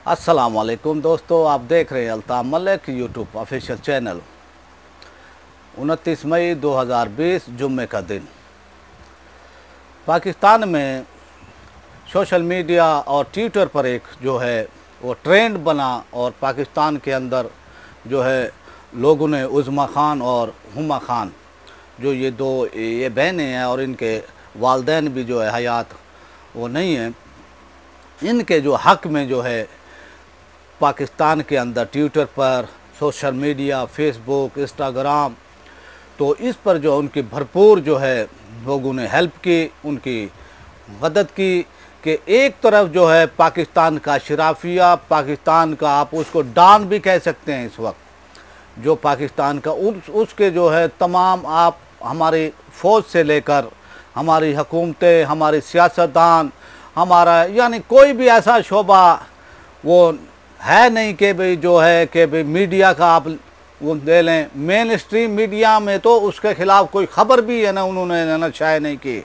अस्सलाम वालेकुम दोस्तों, आप देख रहे हैं Altaf Malik YouTube official channel. 29 मई 2020 जुम्मे का दिन पाकिस्तान में सोशल मीडिया और ट्विटर पर एक जो है वो ट्रेंड बना और पाकिस्तान के अंदर जो है लोगों ने उज़्मा खान और हुमा खान जो ये बहनें हैं और इनके वालिदैन भी जो है हयात वो नहीं है, इनके जो हक़ में जो है पाकिस्तान के अंदर ट्विटर पर, सोशल मीडिया, फेसबुक, इंस्टाग्राम, तो इस पर जो उनकी भरपूर जो है लोगों ने हेल्प की, उनकी मदद की कि एक तरफ जो है पाकिस्तान का शराफिया, पाकिस्तान का आप उसको डॉन भी कह सकते हैं इस वक्त, जो पाकिस्तान का उसके जो है तमाम आप हमारी फ़ौज से लेकर हमारी हुकूमतें, हमारी सियासतदान, हमारा यानी कोई भी ऐसा शोबा वो है नहीं कि भाई जो है कि भाई मीडिया का आप वो दे लें। मेन स्ट्रीम मीडिया में तो उसके ख़िलाफ़ कोई ख़बर भी है ना उन्होंने ना शाये नहीं की।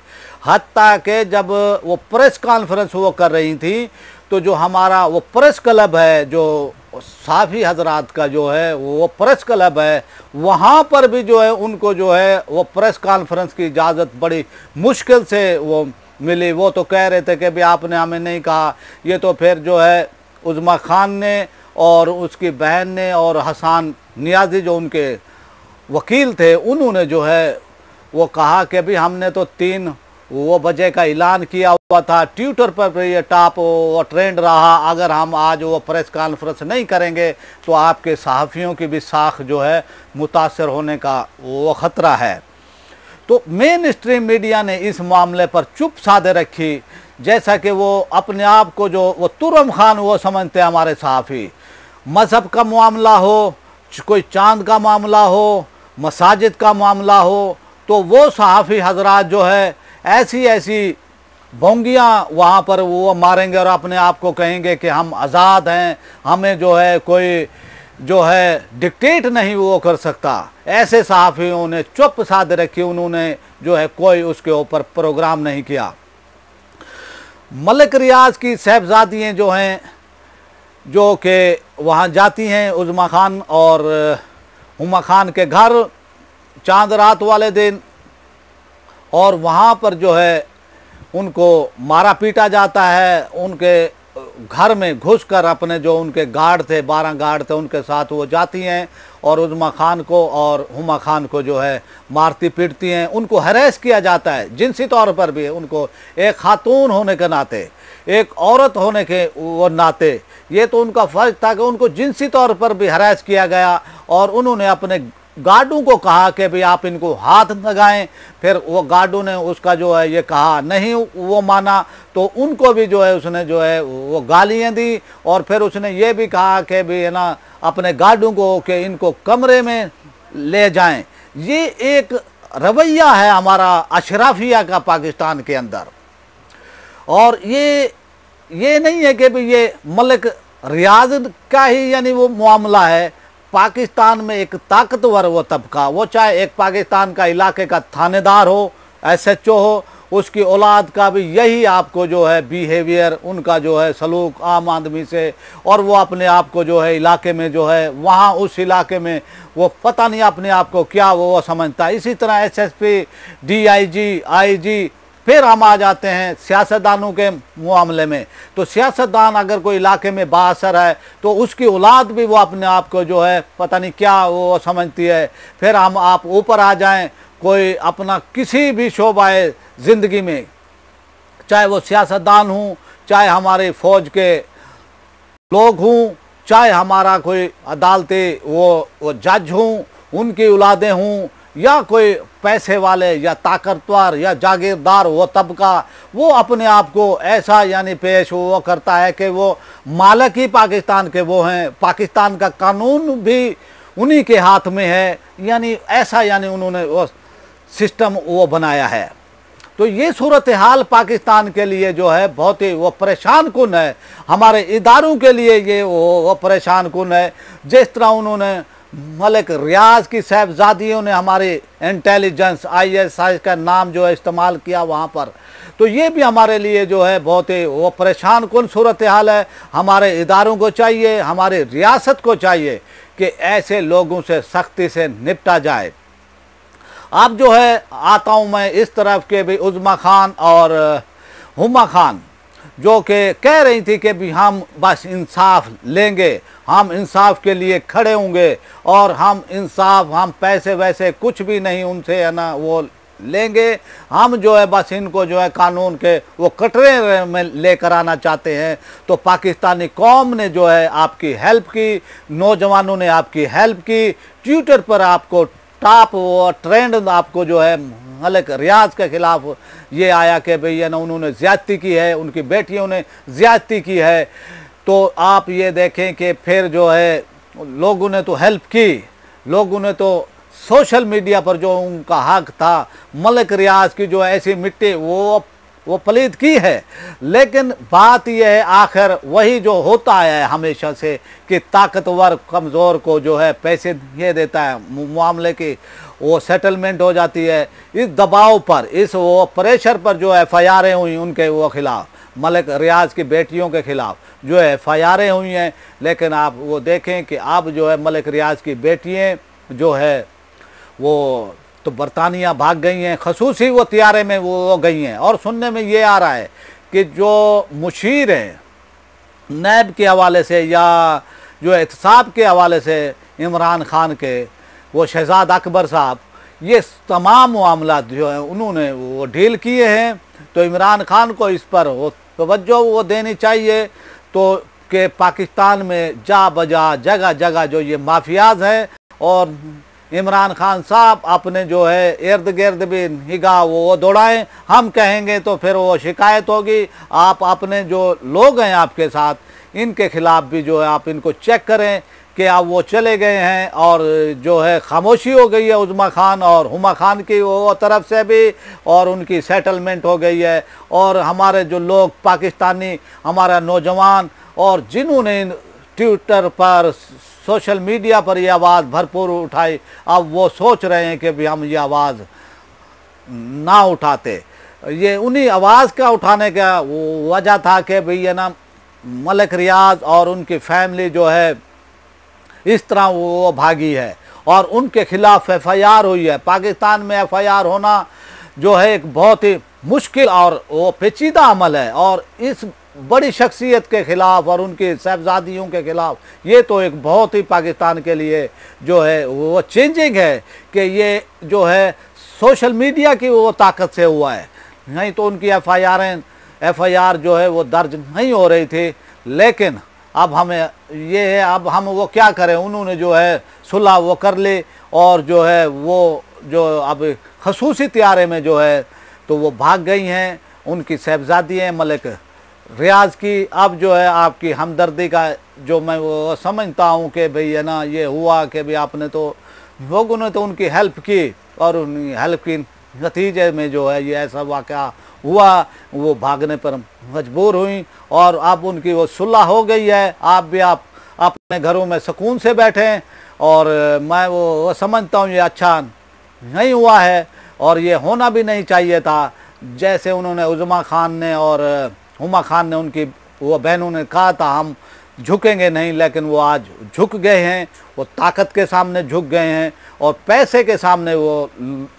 हत्ता कि जब वो प्रेस कॉन्फ्रेंस वो कर रही थी तो जो हमारा वो प्रेस क्लब है, जो साफ़ी हजरात का जो है वो प्रेस क्लब है, वहाँ पर भी जो है उनको जो है वो प्रेस कॉन्फ्रेंस की इजाज़त बड़ी मुश्किल से वो मिली। वो तो कह रहे थे कि भाई आपने हमें नहीं कहा। ये तो फिर जो है उज़्मा खान ने और उसकी बहन ने और हसन नियाज़ी जो उनके वकील थे, उन्होंने जो है वो कहा कि भाई हमने तो 3 बजे का ऐलान किया हुआ था, ट्विटर पर ये टॉप वो ट्रेंड रहा, अगर हम आज वो प्रेस कॉन्फ्रेंस नहीं करेंगे तो आपके सहाफ़ियों की भी साख जो है मुतासर होने का वो ख़तरा है। तो मेन स्ट्रीम मीडिया ने इस मामले पर चुप साधे रखी, जैसा कि वो अपने आप को जो वो तुरम खान वो समझते हैं हमारे सहाफ़ी। मज़हब का मामला हो, कोई चांद का मामला हो, मसाजिद का मामला हो, तो वो सहाफ़ी हजरात जो है ऐसी ऐसी भोंगियाँ वहाँ पर वो मारेंगे और अपने आप को कहेंगे कि हम आज़ाद हैं, हमें जो है कोई जो है डिक्टेट नहीं वो कर सकता। ऐसे सहाफ़ियों ने चुप साध रखी, उन्होंने जो है कोई उसके ऊपर प्रोग्राम नहीं किया। मलिक रियाज़ की साहबजादियाँ जो हैं जो कि वहाँ जाती हैं उज़्मा खान और हुमा खान के घर चांद रात वाले दिन, और वहाँ पर जो है उनको मारा पीटा जाता है। उनके घर में घुसकर अपने जो उनके गार्ड थे, 12 गार्ड थे, उनके साथ वो जाती हैं और उज़्मा खान को और हुमा खान को जो है मारती पीटती हैं। उनको हरेस किया जाता है जिनसी तौर पर भी, उनको एक खातून होने के नाते, एक औरत होने के वो नाते ये तो उनका फ़र्ज था कि उनको जिनसी तौर पर भी हरास किया गया। और उन्होंने अपने गार्डों को कहा कि भाई आप इनको हाथ लगाएं, फिर वो गार्डों ने उसका जो है ये कहा नहीं, वो माना, तो उनको भी जो है उसने जो है वो गालियाँ दी। और फिर उसने ये भी कहा कि भाई है ना अपने गार्डों को कि इनको कमरे में ले जाएं। ये एक रवैया है हमारा अशराफिया का पाकिस्तान के अंदर। और ये नहीं है कि भाई ये मलिक रियाज़ का ही यानी वो मामला है। पाकिस्तान में एक ताकतवर वो तबका, वो चाहे एक पाकिस्तान का इलाके का थानेदार हो, SHO हो, उसकी औलाद का भी यही आपको जो है बिहेवियर, उनका जो है सलूक आम आदमी से, और वो अपने आप को जो है इलाके में जो है वहाँ उस इलाके में वो पता नहीं अपने आप को क्या वो समझता है। इसी तरह SSP, DIG, IG। फिर हम आ जाते हैं सियासतदानों के मामले में। तो सियासतदान अगर कोई इलाके में बाअसर है तो उसकी औलाद भी वो अपने आप को जो है पता नहीं क्या वो समझती है। फिर हम आप ऊपर आ जाएं, कोई अपना किसी भी शोबाए ज़िंदगी में, चाहे वो सियासतदान हों, चाहे हमारे फ़ौज के लोग हों, चाहे हमारा कोई अदालती वो जज हों, उनकी औलादें हों, या कोई पैसे वाले या ताकतवर या जागीरदार वो तबका, वो अपने आप को ऐसा यानी पेश वो करता है कि वो मालिक ही पाकिस्तान के वो हैं, पाकिस्तान का कानून भी उन्हीं के हाथ में है, यानी ऐसा यानी उन्होंने वो सिस्टम वो बनाया है। तो ये सूरत हाल पाकिस्तान के लिए जो है बहुत ही वो परेशान कुन है, हमारे इदारों के लिए ये वो परेशान कुन है। जिस तरह उन्होंने मलिक रियाज़ की साहबजादियों ने हमारी इंटेलिजेंस ISI का नाम जो है इस्तेमाल किया वहाँ पर, तो ये भी हमारे लिए जो है बहुत ही वो परेशान कुन सूरत हाल है। हमारे इदारों को चाहिए, हमारी रियासत को चाहिए कि ऐसे लोगों से सख्ती से निपटा जाए। अब जो है आता हूँ मैं इस तरफ के भी उज़्मा खान और हुमा खान जो कि कह रही थी कि भी हम बस इंसाफ लेंगे, हम इंसाफ के लिए खड़े होंगे और हम इंसाफ, हम पैसे वैसे कुछ भी नहीं उनसे है ना वो लेंगे, हम जो है बस इनको जो है कानून के वो कटरे में लेकर आना चाहते हैं। तो पाकिस्तानी कौम ने जो है आपकी हेल्प की, नौजवानों ने आपकी हेल्प की, ट्विटर पर आपको टॉप वो ट्रेंड आपको जो है मलिक रियाज के खिलाफ ये आया कि भैया ना उन्होंने ज़्यादती की है, उनकी बेटियों ने ज़्यादती की है। तो आप ये देखें कि फिर जो है लोगों ने तो हेल्प की, लोगों ने तो सोशल मीडिया पर जो उनका हक था मलिक रियाज की जो ऐसी मिट्टी वो पलीद की है। लेकिन बात यह है आखिर वही जो होता है हमेशा से कि ताकतवर कमज़ोर को जो है पैसे ये देता है, मामले की वो सेटलमेंट हो जाती है। इस दबाव पर, इस वो प्रेशर पर जो FIR हुई उनके वो खिलाफ, मलिक रियाज की बेटियों के खिलाफ जो FIR हुई हैं। लेकिन आप वो देखें कि अब जो है मलिक रियाज की बेटियाँ जो है वो तो बरतानिया भाग गई हैं, खसूसी वो तियारे में वो गई हैं। और सुनने में ये आ रहा है कि जो मुशीर हैं नैब के हवाले से या जो एहतसाब के हवाले से इमरान खान के वो शहजाद अकबर साहब, ये तमाम मामला जो है उन्होंने वो डील किए हैं। तो इमरान खान को इस पर वो तवज्जो वो देनी चाहिए तो कि पाकिस्तान में जा बजा जगह जगह जो ये माफियाज हैं और इमरान खान साहब अपने जो है इर्द गिर्द भी निगाह वो दौड़ाएं। हम कहेंगे तो फिर वो शिकायत होगी। आप अपने जो लोग हैं आपके साथ इनके खिलाफ भी जो है आप इनको चेक करें कि आप वो चले गए हैं और जो है खामोशी हो गई है उज़्मा खान और हुमा खान की वो तरफ से भी, और उनकी सेटलमेंट हो गई है। और हमारे जो लोग पाकिस्तानी, हमारा नौजवान और जिन्होंने ट्विटर पर सोशल मीडिया पर ये आवाज़ भरपूर उठाई, अब वो सोच रहे हैं कि भी हम ये आवाज़ ना उठाते। ये उन्हीं आवाज़ का उठाने का वो वजह था कि भैया ना मलिक रियाज और उनकी फैमिली जो है इस तरह वो भागी है और उनके खिलाफ FIR हुई है। पाकिस्तान में FIR होना जो है एक बहुत ही मुश्किल और वो पेचीदा अमल है और इस बड़ी शख्सियत के ख़िलाफ़ और उनकी साहबजादियों के ख़िलाफ़ ये तो एक बहुत ही पाकिस्तान के लिए जो है वो चेंजिंग है कि ये जो है सोशल मीडिया की वो ताकत से हुआ है। नहीं तो उनकी FIR जो है वो दर्ज नहीं हो रही थी। लेकिन अब हमें ये है, अब हम वो क्या करें, उन्होंने जो है सुलह वो कर ली और जो है वो जो अब खसूसी तियारे में जो है तो वो भाग गई हैं। उनकी साहबजादी हैं मलिक रियाज की। अब जो है आपकी हमदर्दी का जो मैं वो समझता हूँ कि भाई है ना ये हुआ कि भाई आपने तो लोगों ने तो उनकी हेल्प की और उनकी हेल्प की नतीजे में जो है ये ऐसा वाक़या हुआ, वो भागने पर मजबूर हुई और अब उनकी वो सुलह हो गई है। आप भी आप अपने घरों में सुकून से बैठें और मैं वो समझता हूँ ये अच्छा नहीं हुआ है और ये होना भी नहीं चाहिए था। जैसे उन्होंने उज़्मा खान ने और हुमा खान ने, उनकी वो बहनों ने कहा था हम झुकेंगे नहीं, लेकिन वो आज झुक गए हैं। वो ताकत के सामने झुक गए हैं और पैसे के सामने वो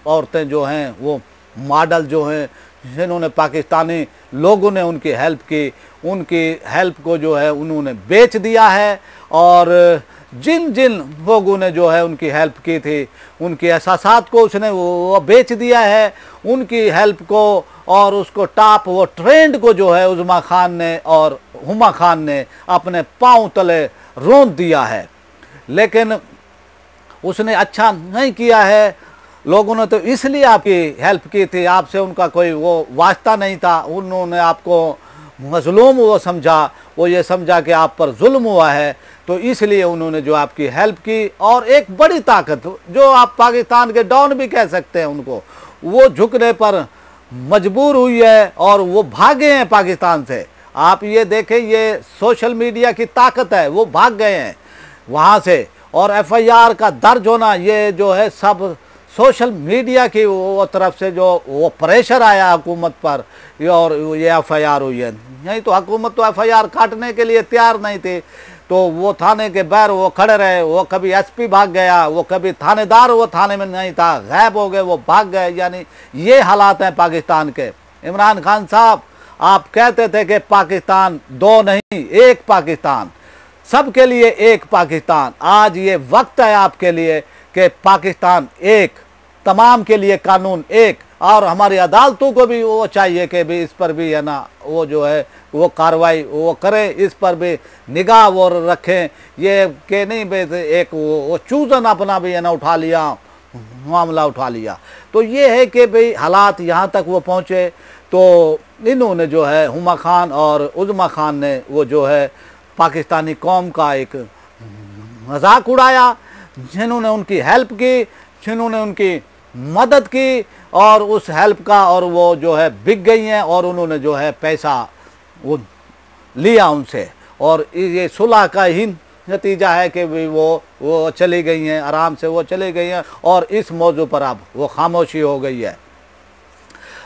औरतें जो हैं वो मॉडल जो हैं जिन्होंने पाकिस्तानी लोगों ने उनकी हेल्प की, उनकी हेल्प को जो है उन्होंने बेच दिया है। और जिन जिन लोगों ने जो है उनकी हेल्प की थी उनके एहसासात को उसने वो बेच दिया है, उनकी हेल्प को और उसको टॉप वो ट्रेंड को जो है उज़्मा खान ने और हुमा खान ने अपने पांव तले रोंद दिया है। लेकिन उसने अच्छा नहीं किया है। लोगों ने तो इसलिए आपकी हेल्प की थी, आपसे उनका कोई वो वास्ता नहीं था। उन्होंने आपको मजलूम वो समझा, वो ये समझा कि आप पर जुल्म हुआ है, तो इसलिए उन्होंने जो आपकी हेल्प की। और एक बड़ी ताकत जो आप पाकिस्तान के डॉन भी कह सकते हैं उनको, वो झुकने पर मजबूर हुई है और वो भागे हैं पाकिस्तान से। आप ये देखें, ये सोशल मीडिया की ताकत है, वो भाग गए हैं वहाँ से। और FIR का दर्ज होना ये जो है सब सोशल मीडिया की वो तरफ से जो वो प्रेशर आया हुकूमत पर और ये FIR हुई है, नहीं तो हुकूमत तो FIR काटने के लिए तैयार नहीं थी। तो वो थाने के बाहर वो खड़े रहे, वो कभी SP भाग गया, वो कभी थानेदार वो थाने में नहीं था, गायब हो गए, वो भाग गए। यानी ये हालात हैं पाकिस्तान के। इमरान खान साहब, आप कहते थे कि पाकिस्तान दो नहीं एक पाकिस्तान, सबके लिए एक पाकिस्तान। आज ये वक्त है आपके लिए कि पाकिस्तान एक, तमाम के लिए कानून एक। और हमारी अदालतों को भी वो चाहिए कि भी इस पर भी है ना वो जो है वो कार्रवाई वो करें, इस पर भी निगाह वो रखें। ये कि नहीं भाई एक वो चूज़न अपना भी है ना उठा लिया, मामला उठा लिया। तो ये है कि भाई हालात यहाँ तक वो पहुँचे। तो इन्होंने जो है हुमा खान और उज़्मा खान ने वो जो है पाकिस्तानी कौम का एक मजाक उड़ाया, जिन्होंने उनकी हेल्प की, जिन्होंने उनकी मदद की, और उस हेल्प का और वो जो है बिक गई हैं और उन्होंने जो है पैसा वो लिया उनसे। और ये सुलह का ही नतीजा है कि वो चली गई हैं, आराम से वो चली गई हैं और इस मौजू पर अब वो खामोशी हो गई है।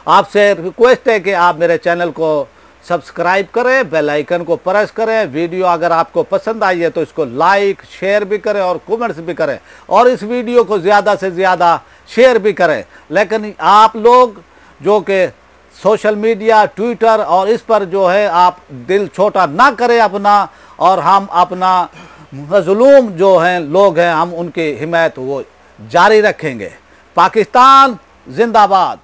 आपसे रिक्वेस्ट है कि आप मेरे चैनल को सब्सक्राइब करें, बेल आइकन को प्रेस करें। वीडियो अगर आपको पसंद आई है तो इसको लाइक शेयर भी करें और कमेंट्स भी करें, और इस वीडियो को ज़्यादा से ज़्यादा शेयर भी करें। लेकिन आप लोग जो कि सोशल मीडिया, ट्विटर और इस पर जो है आप दिल छोटा ना करें अपना, और हम अपना मज़लूम जो हैं लोग हैं हम उनकी हिमायत वो जारी रखेंगे। पाकिस्तान जिंदाबाद।